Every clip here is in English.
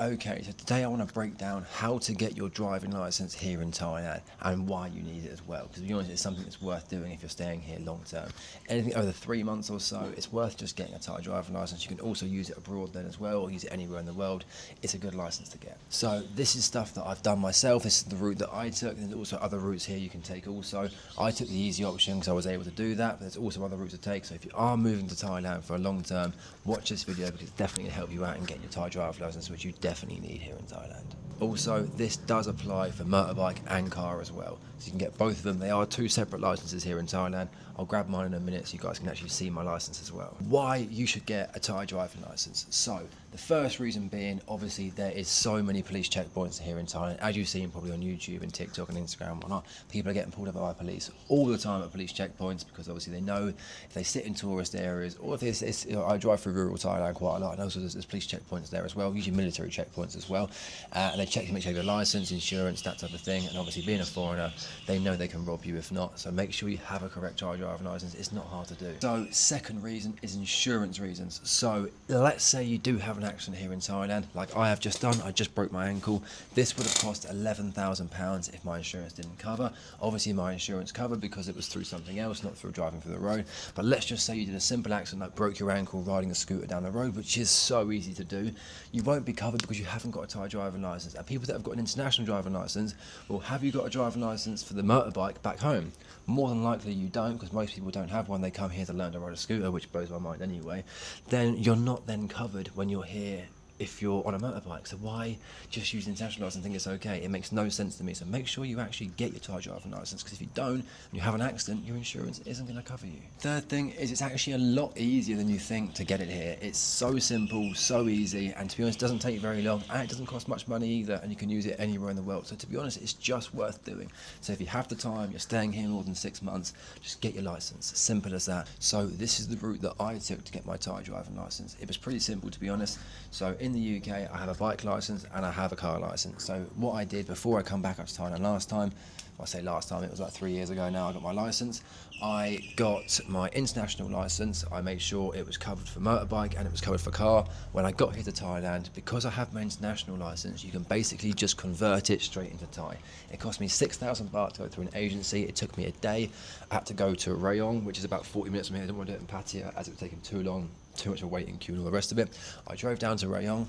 Okay, so today I want to break down how to get your driving license here in Thailand and why you need it as well. Because to be honest, it's something that's worth doing if you're staying here long term. Anything over 3 months or so, it's worth just getting a Thai driving license. You can also use it abroad then as well, or use it anywhere in the world. It's a good license to get. So this is stuff that I've done myself. This is the route that I took. There's also other routes here you can take also. I took the easy option because I was able to do that, but there's also other routes to take. So if you are moving to Thailand for a long term, watch this video because it's definitely going to help you out and get your Thai driving license, which you definitely need here in Thailand. Also, this does apply for motorbike and car as well. So you can get both of them. They are two separate licenses here in Thailand. I'll grab mine in a minute so you guys can actually see my license as well. Why you should get a Thai driving license. So the first reason being, obviously there is so many police checkpoints here in Thailand. As you've seen probably on YouTube and TikTok and Instagram and whatnot, people are getting pulled over by police all the time at police checkpoints because obviously they know if they sit in tourist areas or if it's I drive through rural Thailand quite a lot, and also there's police checkpoints there as well, usually military checkpoints as well, and they check to make sure you have your license, insurance, that type of thing. And obviously being a foreigner, they know they can rob you if not, so make sure you have a correct Thai driving license. It's not hard to do. So second reason is insurance reasons. So let's say you do have an accident here in Thailand, like I have just done. I just broke my ankle. This would have cost £11,000 if my insurance didn't cover. Obviously my insurance covered because it was through something else, not through driving through the road. But let's just say you did a simple accident like broke your ankle riding a scooter down the road, which is so easy to do. You won't be covered because you haven't got a Thai driving license. And people that have got an international driving license, well, have you got a driving license for the motorbike back home? More than likely you don't, because most people don't have one. They come here to learn to ride a scooter, which blows my mind anyway. Then you're not then covered when you're here if you're on a motorbike. So why just use the international license and think it's okay? It makes no sense to me. So make sure you actually get your Thai driving license, because if you don't and you have an accident, your insurance isn't going to cover you. Third thing is it's actually a lot easier than you think to get it here. It's so simple, so easy, and to be honest, it doesn't take very long, and it doesn't cost much money either, and you can use it anywhere in the world. So to be honest, it's just worth doing. So if you have the time, you're staying here more than 6 months, just get your license. Simple as that. So this is the route that I took to get my Thai driving license. It was pretty simple, to be honest. So in the UK, I have a bike license and I have a car license. So what I did before I come back up to Thailand last time, well, I say last time, it was like 3 years ago now, I got my license. I got my international license. I made sure it was covered for motorbike and it was covered for car. When I got here to Thailand, because I have my international license, you can basically just convert it straight into Thai. It cost me 6,000 baht to go through an agency. It took me a day. I had to go to Rayong, which is about 40 minutes from here. I didn't want to do it in Pattaya as it was taking too long, too much of a waiting queue and all the rest of it. I drove down to Rayong.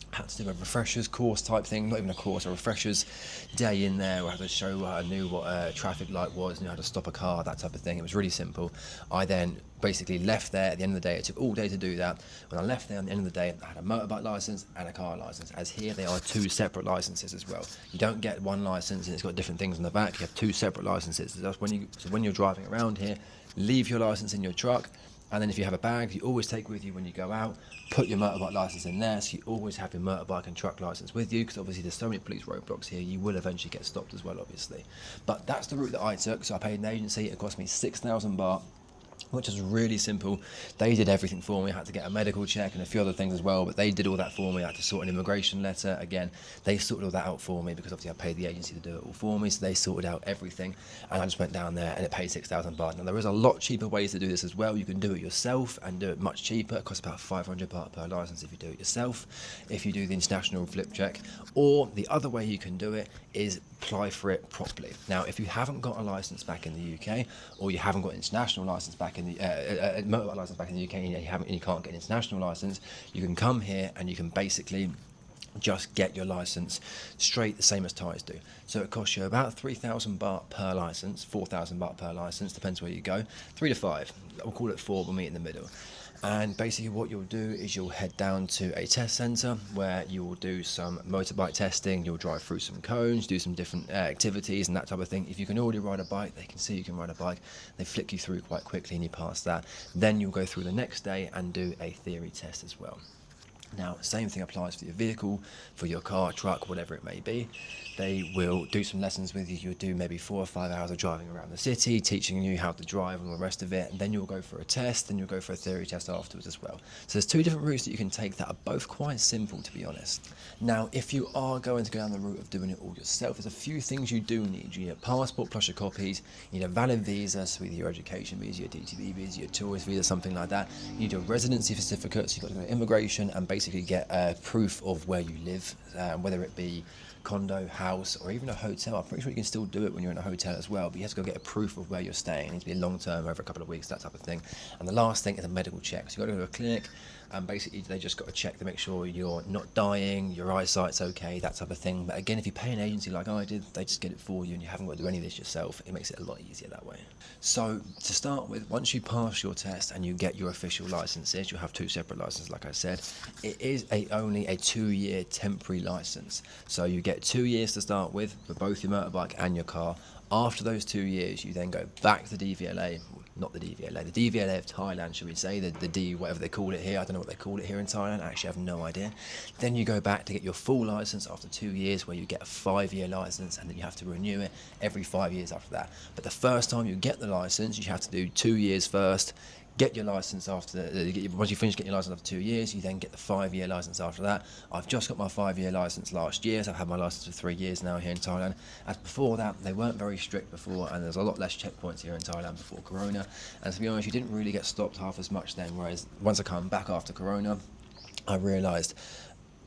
Had to do a refreshers course type thing, not even a course, a refreshers day in there where I had to show what I knew what a traffic light was, knew how to stop a car, that type of thing. It was really simple. I then basically left there at the end of the day. It took all day to do that. When I left there at the end of the day, I had a motorbike license and a car license, as here they are two separate licenses as well. You don't get one license and it's got different things on the back. You have two separate licenses. So when you're driving around here, leave your license in your truck. And then if you have a bag, you always take with you when you go out, put your motorbike license in there, so you always have your motorbike and truck license with you, because obviously there's so many police roadblocks here, you will eventually get stopped as well, obviously. But that's the route that I took. So I paid an agency. It cost me 6,000 baht, which is really simple. They did everything for me. I had to get a medical check and a few other things as well, but they did all that for me. I had to sort an immigration letter. Again, they sorted all that out for me because obviously I paid the agency to do it all for me, so they sorted out everything, and I just went down there and it paid 6,000 baht. Now there is a lot cheaper ways to do this as well. You can do it yourself and do it much cheaper. It costs about 500 baht per license if you do it yourself, if you do the international flip check. Or the other way you can do it is apply for it properly. Now, if you haven't got a license back in the UK, or you haven't got an international license back in the motorbike license back in the UK, and you can't get an international license, you can come here and you can basically just get your license straight, the same as Thais do. So it costs you about 3,000 baht per license, 4,000 baht per license, depends where you go, 3 to 5. I'll call it 4, we'll meet in the middle. And basically what you'll do is you'll head down to a test centre where you will do some motorbike testing. You'll drive through some cones, do some different activities and that type of thing. If you can already ride a bike, they can see you can ride a bike. They flick you through quite quickly and you pass that. Then you'll go through the next day and do a theory test as well. Now, same thing applies for your vehicle, for your car, truck, whatever it may be. They will do some lessons with you. You'll do maybe 4 or 5 hours of driving around the city, teaching you how to drive and all the rest of it. And then you'll go for a test, and you'll go for a theory test afterwards as well. So there's 2 different routes that you can take that are both quite simple, to be honest. Now, if you are going to go down the route of doing it all yourself, there's a few things you do need. You need a passport plus your copies. You need a valid visa, so either your education visa, your DTV visa, your tourist visa, something like that. You need a residency certificate, so you've got to go to immigration and basically basically get proof of where you live, whether it be condo, house, or even a hotel. I'm pretty sure you can still do it when you're in a hotel as well, but you have to go get a proof of where you're staying. It needs to be long term, over a couple of weeks, that type of thing. And the last thing is a medical check. So you've got to go to a clinic, and basically they just got to check to make sure you're not dying, your eyesight's okay, that type of thing. But again, if you pay an agency like I did, they just get it for you and you haven't got to do any of this yourself. It makes it a lot easier that way. So to start with, once you pass your test and you get your official licenses, you'll have 2 separate licenses like I said. It is only a 2-year temporary license. So you get 2 years to start with for both your motorbike and your car. After those 2 years, you then go back to the DVLA, not the DVLA, the DVLA of Thailand, should we say, the D, whatever they call it here. I don't know what they call it here in Thailand. I actually have no idea. Then you go back to get your full license after 2 years, where you get a 5-year license, and then you have to renew it every 5 years after that. But the first time you get the license, you have to do 2 years first. Get your license after once you finish getting your license after 2 years, you then get the 5-year license after that. I've just got my 5-year license last year, so I've had my license for 3 years now here in Thailand. As before that, they weren't very strict before, and there's a lot less checkpoints here in Thailand before Corona. And to be honest, you didn't really get stopped half as much then, whereas once I come back after Corona, I realised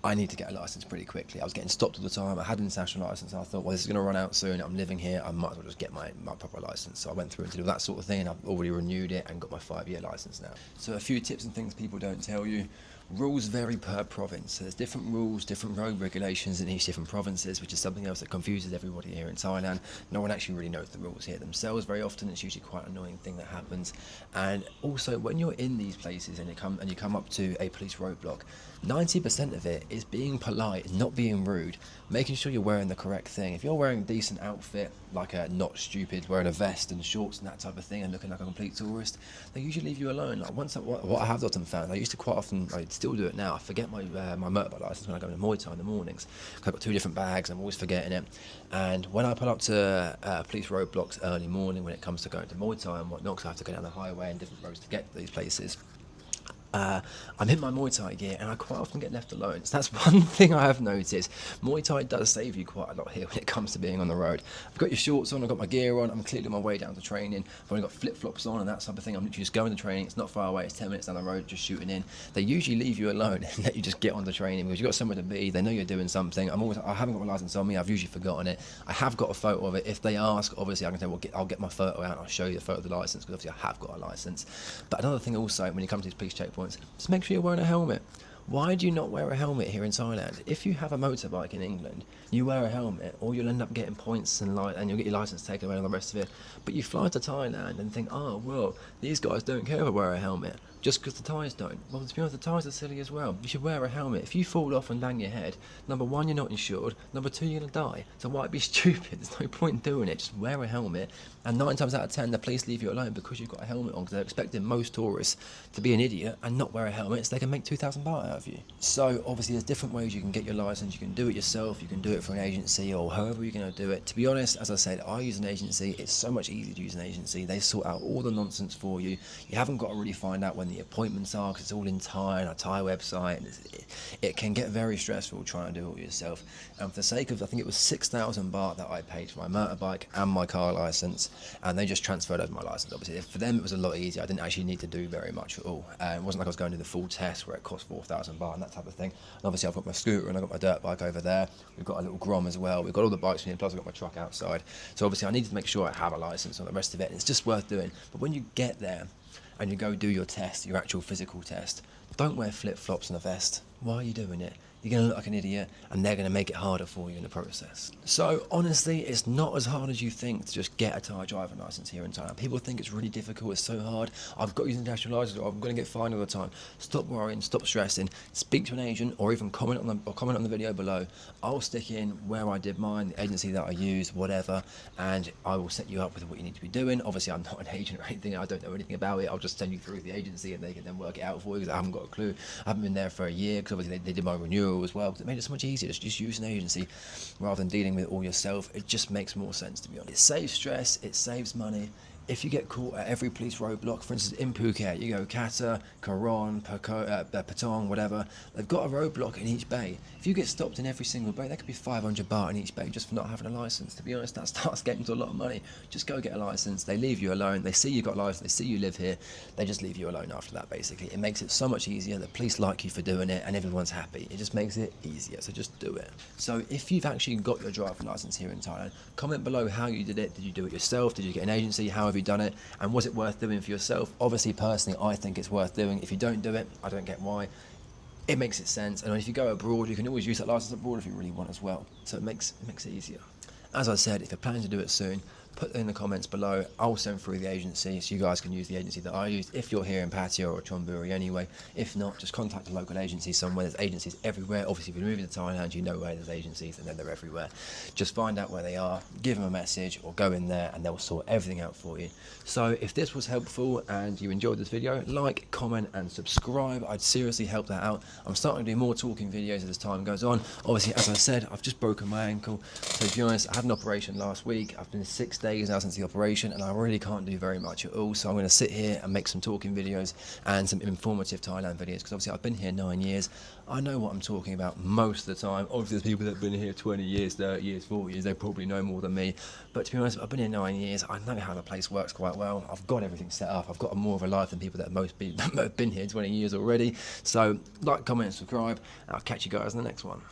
I need to get a license pretty quickly. I was getting stopped all the time. I had an international license, and I thought, well, this is going to run out soon. I'm living here. I might as well just get my proper license. So I went through and did all that sort of thing, and I've already renewed it and got my 5-year license now. So a few tips and things people don't tell you. Rules vary per province. So there's different rules, different road regulations in each different provinces, which is something else that confuses everybody here in Thailand. No one actually really knows the rules here themselves very often. It's usually quite an annoying thing that happens. And also, when you're in these places and you come up to a police roadblock, 90% of it is being polite, not being rude, making sure you're wearing the correct thing. If you're wearing a decent outfit, like not stupid, wearing a vest and shorts and that type of thing, and looking like a complete tourist, they usually leave you alone. Like what I have often found, I used to quite often, I still do it now, I forget my motorbike license when I go to Muay Thai in the mornings. I've got 2 different bags, I'm always forgetting it. And when I pull up to police roadblocks early morning when it comes to going to Muay Thai and whatnot, because I have to go down the highway and different roads to get to these places, I'm in my Muay Thai gear and I quite often get left alone. So that's one thing I have noticed. Muay Thai does save you quite a lot here when it comes to being on the road. I've got your shorts on, I've got my gear on, I'm clearly on my way down to training. I've only got flip-flops on and that type of thing. I'm literally just going to training. It's not far away, it's 10 minutes down the road, just shooting in. They usually leave you alone and let you just get on the training because you've got somewhere to be. They know you're doing something. I haven't got my license on me, I've usually forgotten it. I have got a photo of it. If they ask, obviously I can say, well, I'll get my photo out and I'll show you the photo of the license because obviously I have got a license. But another thing also, when you come to these police checkpoints, just make sure you're wearing a helmet. Why do you not wear a helmet here in Thailand? If you have a motorbike in England, you wear a helmet, or you'll end up getting points and you'll get your license taken away and all the rest of it. But you fly to Thailand and think, oh, well, these guys don't care if I wear a helmet, just because the Thais don't. Well, to be honest, the Thais are silly as well. You should wear a helmet. If you fall off and bang your head, number 1, you're not insured. Number 2, you're going to die. So why be stupid? There's no point in doing it. Just wear a helmet. And 9 times out of 10, the police leave you alone because you've got a helmet on, because they're expecting most tourists to be an idiot and not wear a helmet so they can make 2,000 baht out of you. So obviously there's different ways you can get your license. You can do it yourself, you can do it for an agency, or however you're going to do it. To be honest, as I said, I use an agency. It's so much easier to use an agency. They sort out all the nonsense for you. You haven't got to really find out when the appointments are, because it's all in Thai on a Thai website. And it can get very stressful trying to do it all yourself. And for the sake of, I think it was 6,000 baht that I paid for my motorbike and my car license, and they just transferred over my license. Obviously for them it was a lot easier. I didn't actually need to do very much at all. It wasn't like I was going to the full test where it cost 4,000 baht and that type of thing. And obviously I've got my scooter and I've got my dirt bike over there. We've got a little Grom as well. We've got all the bikes in, plus I've got my truck outside. So obviously I needed to make sure I have a license and the rest of it. It's just worth doing. But when you get there and you go do your test, your actual physical test, don't wear flip-flops and a vest. Why are you doing it? You're going to look like an idiot, and they're going to make it harder for you in the process. So honestly, it's not as hard as you think to just get a Thai driving license here in Thailand. People think it's really difficult, it's so hard. I've got to use an international license, or I'm going to get fined all the time. Stop worrying, stop stressing. Speak to an agent, or even comment on the video below. I'll stick in where I did mine, the agency that I used, whatever, and I will set you up with what you need to be doing. Obviously, I'm not an agent or anything. I don't know anything about it. I'll just send you through the agency, and they can then work it out for you, because I haven't got a clue. I haven't been there for a year, because obviously they did my renewal as well, because it made it so much easier. Just use an agency rather than dealing with it all yourself. It just makes more sense, to be honest. It saves stress, it saves money, if you get caught at every police roadblock, for instance, in Phuket, you go Kata, Karon, Patong, whatever, they've got a roadblock in each bay. If you get stopped in every single bay, that could be 500 baht in each bay just for not having a license. To be honest, that starts getting to a lot of money. Just go get a license. They leave you alone. They see you got a license. They see you live here. They just leave you alone after that, basically. It makes it so much easier. The police like you for doing it, and everyone's happy. It just makes it easier, so just do it. So if you've actually got your driving license here in Thailand, comment below how you did it. Did you do it yourself? Did you get an agency? How have you done it? And was it worth doing for yourself? Obviously, personally, I think it's worth doing. If you don't do it, I don't get why. It makes it sense. And if you go abroad, you can always use that license abroad if you really want as well. So it makes it easier. As I said, if you're planning to do it soon, put it in the comments below. I'll send through the agency so you guys can use the agency that I used if you're here in Pattaya or Chonburi anyway. If not, just contact a local agency somewhere. There's agencies everywhere. Obviously, if you're moving to Thailand, you know where there's agencies, and then they're everywhere. Just find out where they are, give them a message, or go in there and they'll sort everything out for you. So if this was helpful and you enjoyed this video, like, comment and subscribe. I'd seriously help that out. I'm starting to do more talking videos as time goes on. Obviously, as I said, I've just broken my ankle. So to be honest, I had an operation last week. I've been 6 days now since the operation, and I really can't do very much at all. So I'm going to sit here and make some talking videos and some informative Thailand videos, because obviously I've been here 9 years. I know what I'm talking about most of the time. Obviously, there's people that have been here 20 years, 30 years, 40 years. They probably know more than me. But to be honest, I've been here 9 years. I know how the place works quite well. I've got everything set up. I've got more of a life than people that have been here 20 years already. So like, comment, and subscribe. I'll catch you guys in the next one.